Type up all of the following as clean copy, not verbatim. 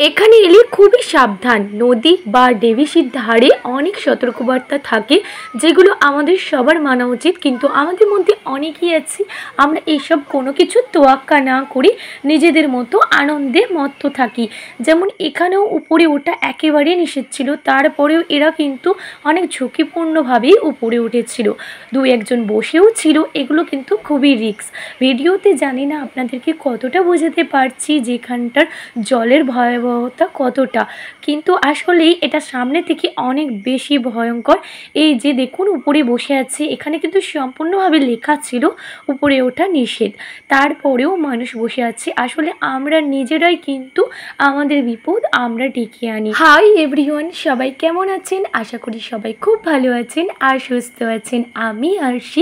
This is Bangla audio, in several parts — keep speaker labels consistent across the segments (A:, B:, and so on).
A: এখানে এলে খুবই সাবধান। নদী বা ডিভিসির ধারে অনেক সতর্কবার্তা থাকে যেগুলো আমাদের সবার মানা উচিত, কিন্তু আমাদের মধ্যে অনেকেই আছি আমরা এইসব কোনো কিছু তোয়াক্কা না করে নিজেদের মতো আনন্দে মত্ত থাকি। যেমন এখানেও উপরে ওঠা একেবারে নিষেধ ছিল, তারপরেও এরা কিন্তু অনেক ঝুঁকিপূর্ণভাবেই উপরে উঠেছিল, দু একজন বসেও ছিল। এগুলো কিন্তু খুবই রিস্ক। ভিডিওতে জানি না আপনাদেরকে কতটা বোঝাতে পারছি যেখানটার জলের ভয়াবহতা কতটা, কিন্তু আসলেই এটা সামনে থেকে অনেক বেশি ভয়ঙ্কর। এই যে দেখুন উপরে বসে আছে, এখানে কিন্তু সম্পূর্ণভাবে লেখা ছিল উপরে ওঠা নিষেধ, তারপরেও মানুষ বসে আছে। আসলে আমরা নিজেরাই কিন্তু আমাদের বিপদ আমরা ডেকে আনি। হাই এভরিওয়ান, সবাই কেমন আছেন? আশা করি সবাই খুব ভালো আছেন আর সুস্থ আছেন। আমি আরশি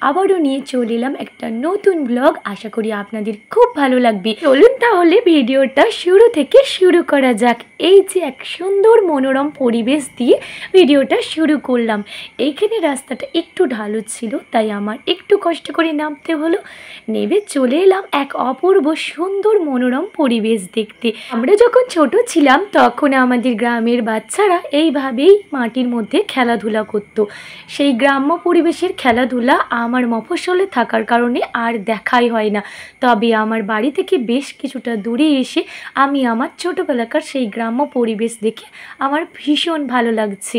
A: আবারও নিয়ে চলে এলাম একটা নতুন ব্লগ। আশা করি আপনাদের খুব ভালো লাগবে। চলুন তাহলে ভিডিওটা শুরু থেকে শুরু করা যাক। এই যে এক সুন্দর মনোরম পরিবেশ দিয়ে ভিডিওটা শুরু করলাম। এইখানে রাস্তাটা একটু ঢালু ছিল, তাই আমার একটু কষ্ট করে নামতে হলো। নেমে চলে এলাম এক অপূর্ব সুন্দর মনোরম পরিবেশ দেখতে। আমরা যখন ছোট ছিলাম তখন আমাদের গ্রামের বাচ্চারা এইভাবেই মাটির মধ্যে খেলাধুলা করত। সেই গ্রাম্য পরিবেশের খেলাধুলা আমার মফস্বলে থাকার কারণে আর দেখাই হয় না। তবে আমার বাড়ি থেকে বেশ কিছুটা দূরে এসে আমি আমার ছোটোবেলাকার সেই গ্রাম্য পরিবেশ দেখে আমার ভীষণ ভালো লাগছে।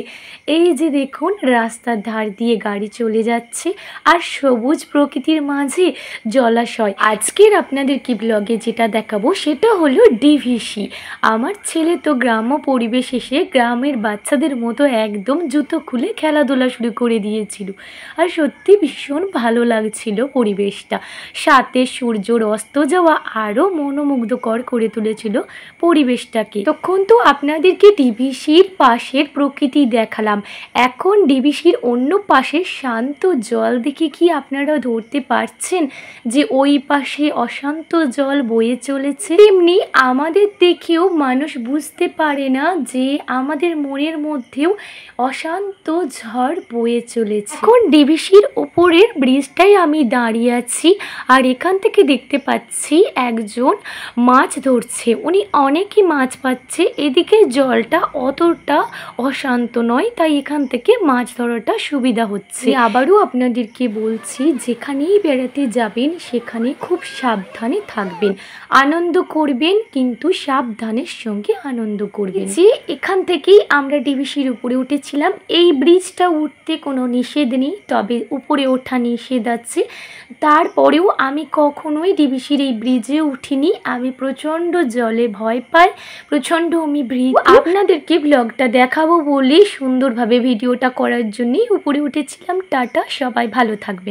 A: এই যে দেখুন রাস্তার ধার দিয়ে গাড়ি চলে যাচ্ছে আর সবুজ প্রকৃতির মাঝে জলাশয়। আজকের আপনাদের কি ব্লগে যেটা দেখাবো সেটা হলো ডিভিসি। আমার ছেলে তো গ্রাম্য পরিবেশ এসে গ্রামের বাচ্চাদের মতো একদম জুতো খুলে খেলাধুলা শুরু করে দিয়েছিল, আর সত্যি ভীষণ ভালো লাগছিল পরিবেশটা। সাথে সূর্যর অস্ত যাওয়া আরও মনোমুগ্ধকর করে তুলেছিল পরিবেশটাকে। তখন তো আপনাদেরকে ডিভিসির পাশের প্রকৃতি দেখালাম, এখন ডিভিসির অন্য পাশে শান্ত জল দেখে কি আপনারা ধরতে পারছেন যে ওই পাশে অশান্ত জল বয়ে চলেছে? তেমনি আমাদের দেখেও মানুষ বুঝতে পারে না যে আমাদের মনের মধ্যেও অশান্ত ঝড় বয়ে চলেছে। এখন ডিভিসির উপরের ব্রিজটাই আমি দাঁড়িয়ে আছি, আর এখান থেকে দেখতে পাচ্ছি একজন মাছ ধরছে। উনি অনেকই মাছ পাচ্ছে। এদিকে জলটা অতটা অশান্ত নয়, তাই এখান থেকে মাছ ধরাটা সুবিধা হচ্ছে। আবারও আপনাদেরকে বলছি, যেখানেই বেড়াতে যাবেন সেখানে খুব সাবধানে থাকবেন, আনন্দ করবেন কিন্তু সাবধানের সঙ্গে আনন্দ করবেন। যে এখান থেকেই আমরা ডিভিসির উপরে উঠেছিলাম। এই ব্রিজটা উঠতে কোনো নিষেধ নেই, তবে উপরে ওঠা নিষেধ আছে। তারপরেও আমি কখনোই ডিভিসির এই ব্রিজে উঠিনি। আমি প্রচণ্ড জলে ভয় পাই, প্রচণ্ড আমি ভীত। আপনাদেরকে ব্লগটা দেখাবো বলে সুন্দরভাবে ভিডিওটা করার জন্যই উপরে উঠেছিলাম। টাটা, সবাই ভালো থাকবেন।